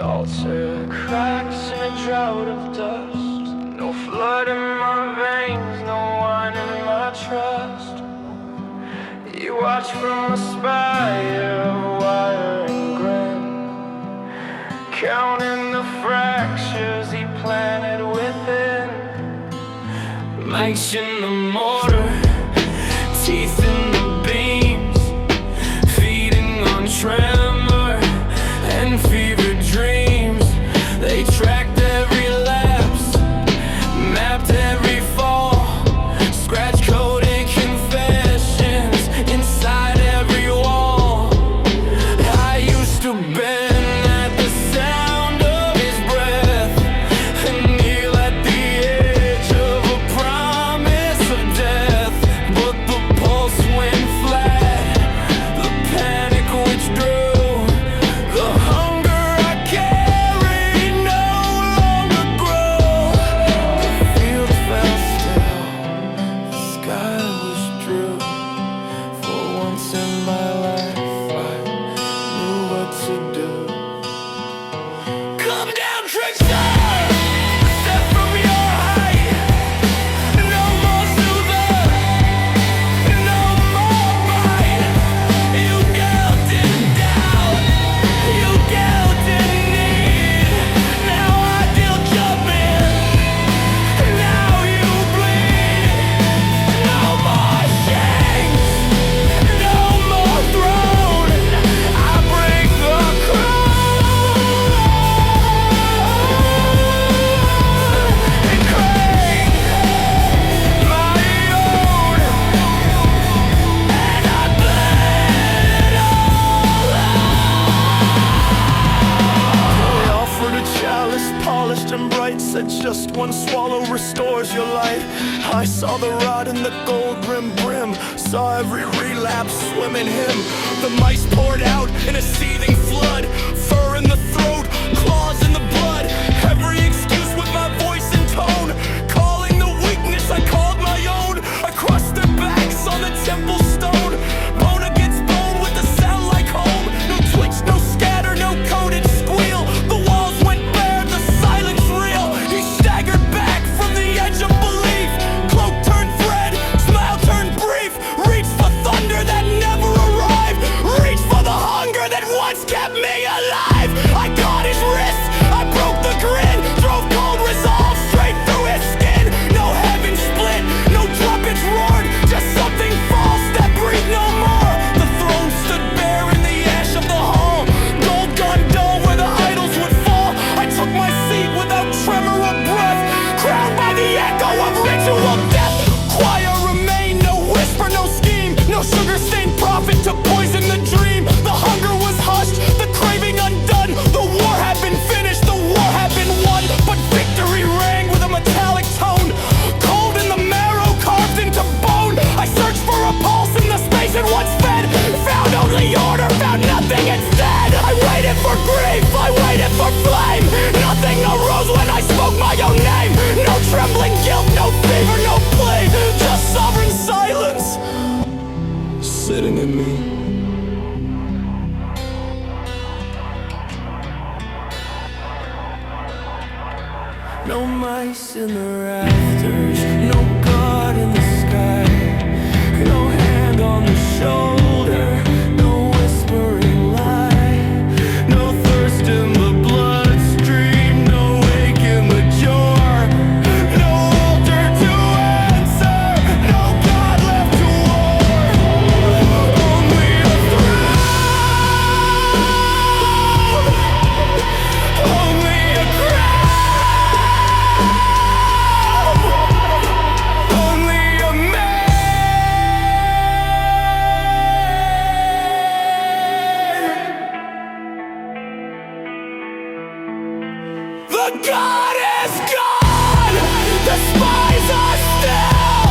altar cracks in a drought of dust. No flood in my veins, no wine in my trust. You watch from a spire of wire and grin, counting the fractures he planted within. Makes in the mortar, teeth in the beams, feeding on tremor and fever dreams. They tracked every lapse, mapped every fall, scratch coded confessions inside every wall. I used to bend at the sound of his breath and kneel at the edge of a promise of death. But the pulse went flat, the panic withdrew, the hunger I carried no longer grew. The field fell still, the sky was true. For once in my life I knew what to do. Come down, trickster! Step from your height. No more soother, no more bite. You galloped in doubt, you galloped in need. Now I deal jumping, now you bleed. No more chains, no more throne. I break the crown and claim my own. And I bled it all out. They offered a chalice, polished and bright, said just one swallow restores your life. I saw the rod in the gold rim brim, saw every relapse swim in him. The mice poured out in a seething flood, fur in the throat, claws in the blood. Every excuse with my voice and tone, calling the weakness I called my own. I crushed their backs on the temple stone, bone against bone with a sound like home. No twitch, no scatter, no coded squeal. The walls went bare, the silence real. He staggered back from the edge of belief. Cloak turned thread, smile turned brief. Reached for thunder that never arrived, reached for the hunger that once kept me alive. I caught his wrist, I broke the grin, drove cold resolve straight through his skin. No heaven split, no trumpets roared, just something false that breathed no more. The throne stood bare in the ash of the hall, gold gun dull where the idols would fall. I took my seat without tremor or breath, crowned by the echo of ritual death. Choir remained, no whisper, no scheme, no sugar-stained prophet to poison the dream. The hunger was hushed, the craving undone. The war had been finished, the war had been won. But victory rang with a metallic tone, cold in the marrow, carved into bone. I searched for a pulse in the space it once fed, found only order, found nothing instead. I waited for grief, I waited for flame. Nothing arose when I spoke my own name. No trembling guilt, no fever, no plea, just sovereign silence sitting in me. No mice in the rafters, no God in the sky, no hand on the shoulder, no whispering lie, no thirst in the bloodstream, no ache in the jar, no altar to answer, no God left to war, only a throne, only a crown. Only a man. The God is gone. The spies are still.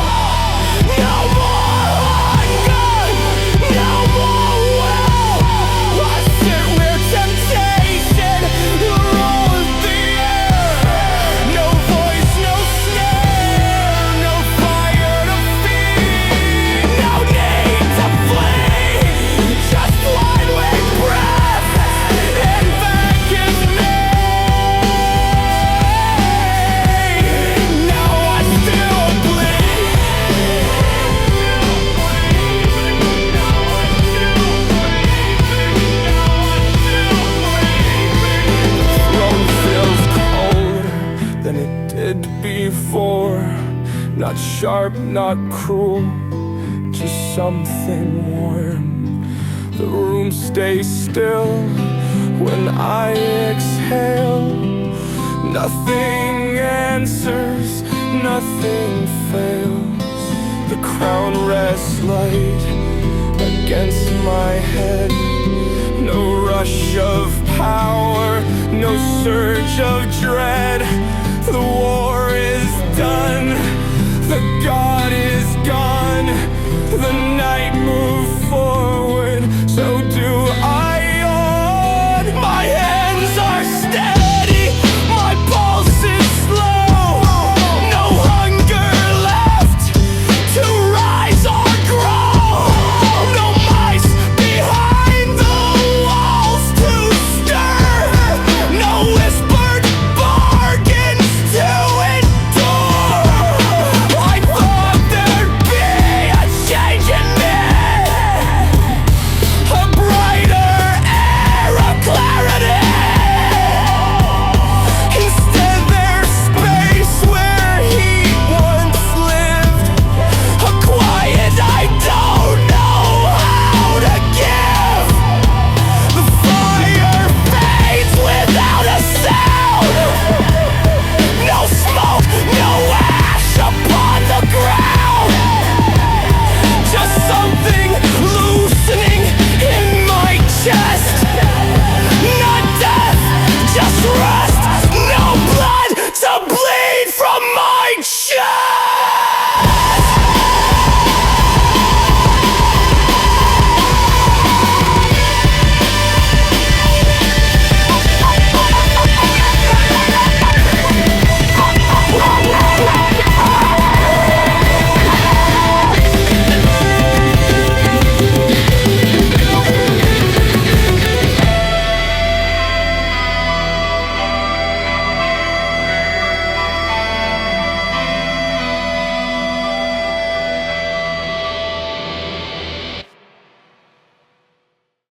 No more hunger. No more will. I sit where temptation rolls the air. No voice, no snare, no fire to feed, no need to flee, just blind with breath. And back is me. sharp, not cruel, just something warm. The room stays still when I exhale. Nothing answers, nothing fails. The crown rests light against my head. No rush of power, no surge of dread. The war